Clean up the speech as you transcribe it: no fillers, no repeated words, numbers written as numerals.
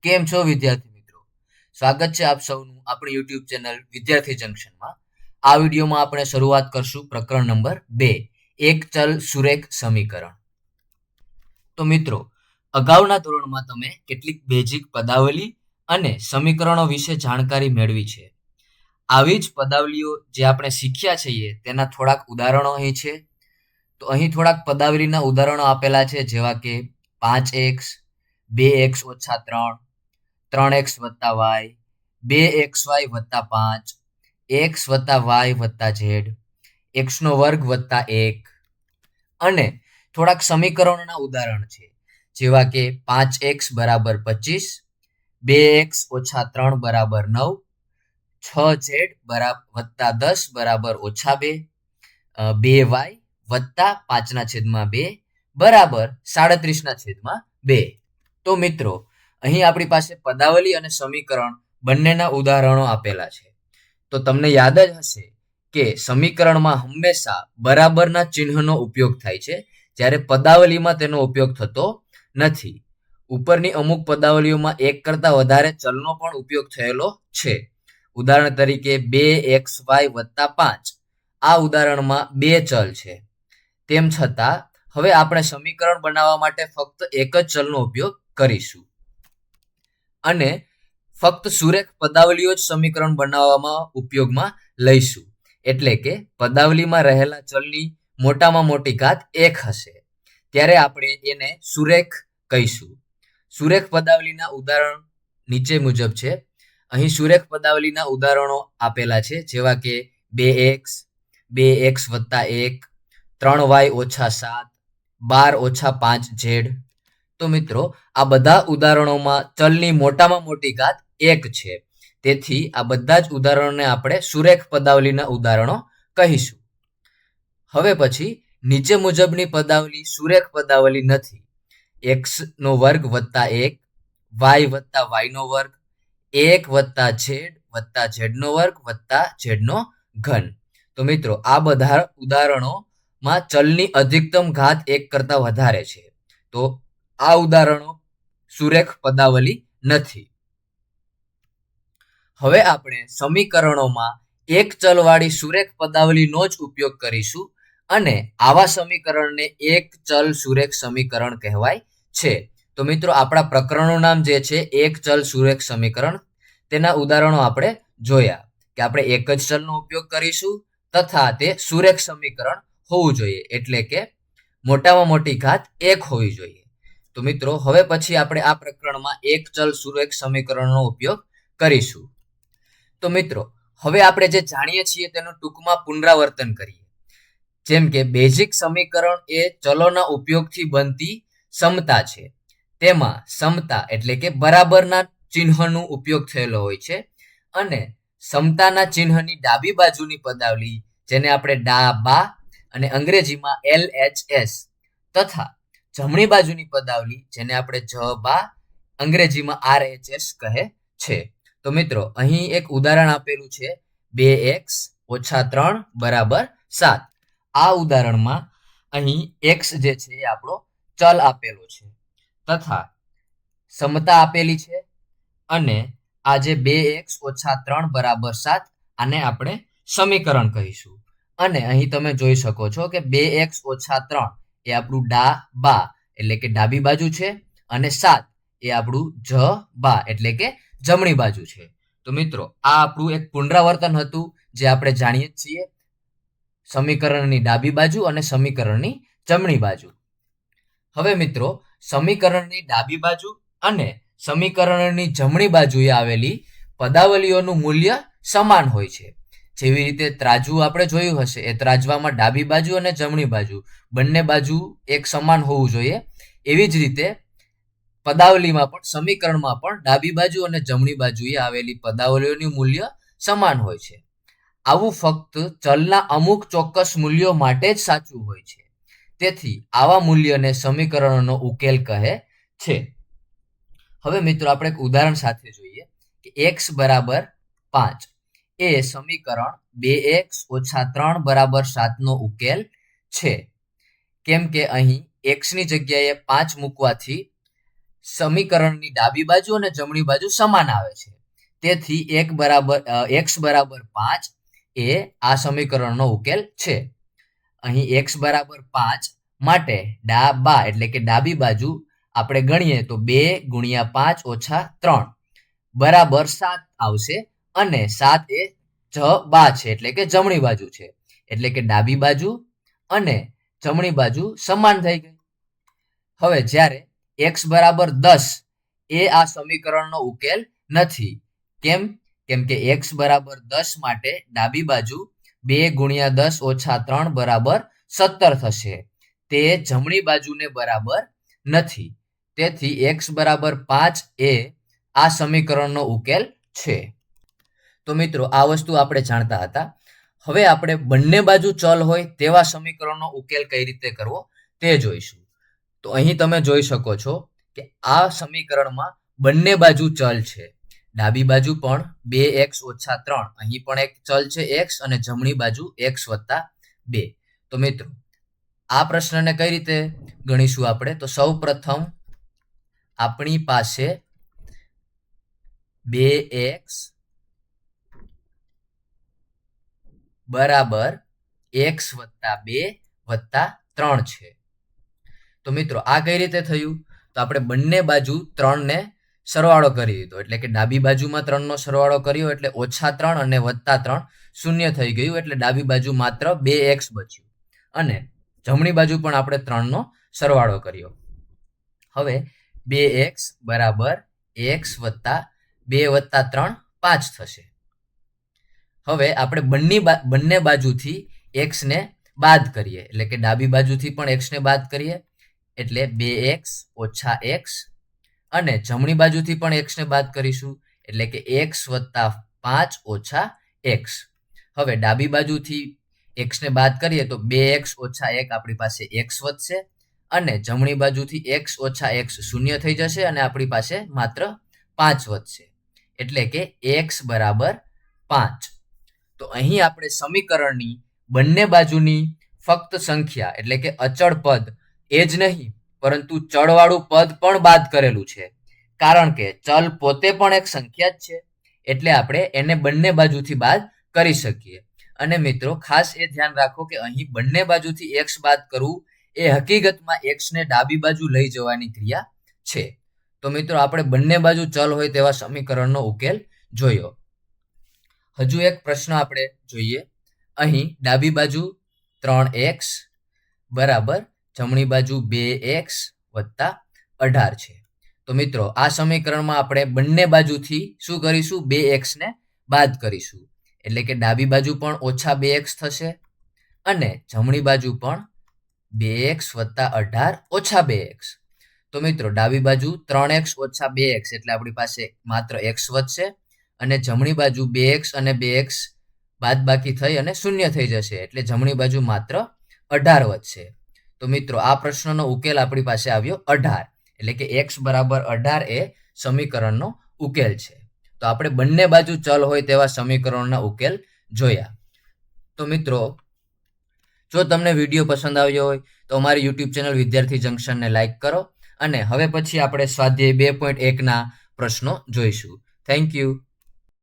કેમ છો વિદ્યાર્થી મિત્રો? સ્વાગત છે આપ સૌનું આપણી યુટ્યુબ ચેનલ વિદ્યાર્થી જંકશનમાં. આ વિડીયોમાં આપણે શરૂઆત કરશું પ્રકરણ નંબર 2, એક ચલ સુરેખ સમીકરણ. તો મિત્રો, અગાઉના ધોરણમાં તમે કેટલીક બેઝિક પદાવલી અને સમીકરણો વિશે જાણકારી મેળવી છે. આવી જ પદાવલીઓ જે આપણે શીખ્યા છીએ તેના થોડાક ઉદાહરણો અહીં છે. તો અહીં થોડાક પદાવલીના ઉદાહરણો આપેલા છે, જેવા કે 5x, 2x ઓછા 3, 3x વત્તા y, 2xy વત્તા 5, x વત્તા y વત્તા z, x નો વર્ગ વત્તા 1 અને થોડાક સમીકરણોના ઉદાહરણ છે, જેવા કે 5x બરાબર 25, 2x ઓછા 3 બરાબર 9, 6z વત્તા 10 બરાબર ઓછા 2, 2y વત્તા 5/2 બરાબર 37/2. તો મિત્રો, અહીં આપણી પાસે પદાવલી અને સમીકરણ બંનેના ઉદાહરણો આપેલા છે. તો તમને યાદ જ હશે કે સમીકરણમાં હંમેશા બરાબરના ચિહ્નનો ઉપયોગ થાય છે, જ્યારે પદાવલીમાં તેનો ઉપયોગ થતો નથી. ઉપરની અમુક પદાવલીઓમાં એક કરતાં વધારે ચલનો પણ ઉપયોગ થયેલો છે. ઉદાહરણ તરીકે 2xy વત્તા 5. આ ઉદાહરણમાં 2 ચલ છે. તેમ છતાં હવે આપણે સમીકરણ બનાવવા માટે ફક્ત એક જ ચલનો ઉપયોગ કરીશું અને ફક્ત સુરેખ પદાવલીઓ જ સમીકરણ બનાવવામાં ઉપયોગમાં લઈશું. એટલે કે પદાવલીમાં રહેલા ચલની મોટામાં મોટી ઘાત 1 હશે, ત્યારે આપણે એને સુરેખ કહીશું. સુરેખ પદાવલીના ઉદાહરણ નીચે મુજબ છે. અહીં સુરેખ પદાવલીના ઉદાહરણો આપેલા છે, જેવા કે 2x, 2x વત્તા 1, 3y ઓછા 7, 12 ઓછા 5z. તો મિત્રો, આ બધા ઉદાહરણોમાં ચલની મોટામાં મોટી ઘાત 1 છે. તેથી આ બધા જ ઉદાહરણોને આપણે સુરેખ પદાવલીના ઉદાહરણો કહીશું. હવે પછી નીચે મુજબની પદાવલી સુરેખ પદાવલી નથી. x નો વર્ગ વત્તા 1, y વત્તા y નો વર્ગ, 1 વત્તા z વત્તા z નો વર્ગ વત્તા z નો ઘન. તો મિત્રો, આ બધા ઉદાહરણોમાં ચલની અધિકતમ ઘાત 1 કરતાં વધારે છે. તો આ ઉદાહરણો સુરેખ પદાવલી નથી. હવે આપણે સમીકરણોમાં એક ચલવાળી સુરેખ પદાવલીનો જ ઉપયોગ કરીશું અને આવા સમીકરણને એક ચલ સુરેખ સમીકરણ કહેવાય છે. તો મિત્રો, આપણા પ્રકરણનું નામ જે છે એક ચલ સુરેખ સમીકરણ, તેના ઉદાહરણો આપણે જોયા કે આપણે એક જ ચલનો ઉપયોગ કરીશું તથા તે સુરેખ સમીકરણ હોવું જોઈએ, એટલે કે મોટામાં મોટી ઘાત 1 હોવી જોઈએ. તો મિત્રો, હવે પછી આપણે આ પ્રકરણમાં એક ચલ સુરેખ સમીકરણનો ઉપયોગ કરીશું. તો મિત્રો, હવે આપણે જે જાણીએ છીએ તેનું ટૂંકમાં પુનરાવર્તન કરીએ. જેમ કે બેઝિક સમીકરણ એ ચલોના ઉપયોગથી બનતી સમતા છે. તેમાં સમતા એટલે કે બરાબરના ચિહ્નનો ઉપયોગ થયેલો હોય છે અને સમતાના ચિહ્નની ડાબી બાજુની પદાવલી, જેને આપણે ડા બા અને અંગ્રેજીમાં LHS, તથા જમણી બાજુની પદાવલી, જેને આપણે જ બા અંગ્રેજીમાં RHS કહે છે. તો મિત્રો, અહીં એક ઉદાહરણ આપેલું છે, 2x ઓછા 3 બરાબર 7. આ ઉદાહરણમાં અહીં x જે છે એ આપણો ચલ આપેલો છે તથા સમતા આપેલી છે અને આ જે 2x ઓછા 3 બરાબર 7, આને આપણે સમીકરણ કહીશું. અને અહીં તમે જોઈ શકો છો કે 2x ઓછા 3 એ આપણું ડા બા એટલે કે ડાબી બાજુ છે અને 7 એ આપણું જ બા એટલે કે જમણી બાજુ છે. તો મિત્રો, આ આપણું એક પુનરાવર્તન હતું, જે આપણે જાણીએ છીએ સમીકરણની ડાબી બાજુ અને સમીકરણની જમણી બાજુ. હવે મિત્રો, સમીકરણની ડાબી બાજુ અને સમીકરણની જમણી બાજુએ આવેલી પદાવલીઓનું મૂલ્ય સમાન હોય છે. જેવી રીતે ત્રાજવું આપણે જોયું હશે, એ ત્રાજવામાં ડાબી બાજુ અને જમણી બાજુ બંને બાજુ એક સમાન હોવું જોઈએ. એવી જ રીતે પદાવલીમાં પણ, સમીકરણમાં પણ ડાબી બાજુ અને જમણી બાજુએ આવેલી પદાવલીઓનું મૂલ્ય સમાન હોય છે. આવું ફક્ત ચલના અમુક ચોક્કસ મૂલ્યો માટે જ સાચું હોય છે. તેથી આવા મૂલ્યને સમીકરણોનો ઉકેલ કહે છે. હવે મિત્રો, આપણે એક ઉદાહરણ સાથે જોઈએ કે x બરાબર 5 એ સમીકરણ 2x ઓછા 3 બરાબર 7 નો ઉકેલ છે. કેમ કે અહીં x ની જગ્યાએ 5 મૂકવાથી સમીકરણની ડાબી બાજુ અને જમણી બાજુ સમાન આવે છે. તેથી x બરાબર 5 એ આ સમીકરણનો ઉકેલ છે. અહીં x બરાબર 5 માટે ડાબા એટલે કે ડાબી બાજુ આપણે ગણીએ તો 2 ગુણ્યા 5 ઓછા 3 બરાબર 7 આવશે અને 7 એ બા છે એટલે કે જમણી બાજુ છે. એટલે કે ડાબી બાજુ અને જમણી બાજુ સમાન થઈ ગઈ. હવે જ્યારે x બરાબર 10 એ આ સમીકરણનો ઉકેલ નથી. કેમ કે x બરાબર 10 માટે ડાબી બાજુ 2 ગુણ્યા 10 ઓછા 3 બરાબર 17 થશે. તે જમણી બાજુને બરાબર નથી. તેથી x બરાબર 5 એ આ સમીકરણનો ઉકેલ છે. તો મિત્રો આ વસ્તુ આપણે જાણતા હતા. હવે આપણે બંને બાજુ ચલ હોય તેવા સમીકરણનો ઉકેલ કઈ રીતે કરવો તે જોઈશું. તો અહીં તમે જોઈ શકો છો કે આ સમીકરણમાં બંને બાજુ ચલ છે. ડાબી બાજુ પણ 2x ઓછા 3, અહીં પણ એક ચલ છે x અને જમણી બાજુ x વત્તા 2. તો મિત્રો આ પ્રશ્નને કઈ રીતે ગણીશું આપણે? તો સૌ પ્રથમ આપણી પાસે 2x બરાબર x વત્તા 2 વત્તા 3 છે. તો મિત્રો આ કઈ રીતે થયું? તો આપણે બંને બાજુ 3 ને સરવાળો કરી દીધો. એટલે કે ડાબી બાજુમાં 3 નો સરવાળો કર્યો એટલે ઓછા 3 અને વત્તા 3 શૂન્ય થઈ ગયું. એટલે ડાબી બાજુ માત્ર 2x બચ્યું અને જમણી બાજુ પણ આપણે 3 નો સરવાળો કર્યો. હવે 2x બરાબર x વત્તા 2 વત્તા 3 5 થશે. હવે આપણે બંને બાજુથી x ને બાદ કરીએ. એટલે કે ડાબી બાજુથી પણ x ને બાદ કરીએ એટલે 2x ઓછા x અને જમણી બાજુથી પણ x ને બાદ કરીશું એટલે કે x વત્તા 5 ઓછા x. હવે ડાબી બાજુથી x ને બાદ કરીએ તો 2x ઓછા 1 આપણી પાસે x વધશે અને જમણી બાજુથી x ઓછા x શૂન્ય થઈ જશે અને આપણી પાસે માત્ર 5 વધશે. એટલે કે x બરાબર 5. તો અહીં આપણે સમીકરણની બંને બાજુની ફક્ત સંખ્યા એટલે કે અચળ પદ એ જ નહીં પરંતુ ચળવાળું પદ પણ બાદ કરેલું છે. કારણ કે ચલ પોતે પણ એક સંખ્યા જ છે એટલે આપણે એને બંને બાજુથી બાદ કરી શકીએ. અને મિત્રો ખાસ એ ધ્યાન રાખો કે અહીં બંને બાજુથી x બાદ કરવું એ હકીકતમાં x ને ડાબી બાજુ લઈ જવાની ક્રિયા છે. તો મિત્રો આપણે બંને બાજુ ચલ હોય તેવા સમીકરણનો ઉકેલ જોયો. હજુ એક પ્રશ્ન આપણે જોઈએ. અહીં ડાબી બાજુ 3x બરાબર જમણી બાજુ 2x વત્તા 18 છે. તો મિત્રો આ સમીકરણમાં આપણે બંને બાજુથી શું કરીશું? 2x ને બાદ કરીશું. એટલે કે ડાબી બાજુ પણ ઓછા 2x થશે અને જમણી બાજુ પણ 2x વત્તા 18 ઓછા 2x. તો મિત્રો ડાબી બાજુ 3x ઓછા 2x એટલે આપણી પાસે માત્ર x વધશે અને જમણી બાજુ 2x અને 2x બાદ બાકી થઈ અને શૂન્ય થઈ જશે એટલે જમણી બાજુ માત્ર 18 વધશે. તો મિત્રો આ પ્રશ્નનો ઉકેલ આપણી પાસે આવ્યો 18. એટલે કે x બરાબર 18 એ સમીકરણનો ઉકેલ છે. તો આપણે બંને બાજુ ચલ હોય તેવા સમીકરણોના ઉકેલ જોયા. તો મિત્રો જો તમને વિડીયો પસંદ આવ્યો હોય તો અમારી YouTube ચેનલ વિદ્યાર્થી જંકશનને લાઈક કરો અને હવે પછી આપણે સ્વાધ્યાય 2.1 ના પ્રશ્નો જોઈશું. Thank you.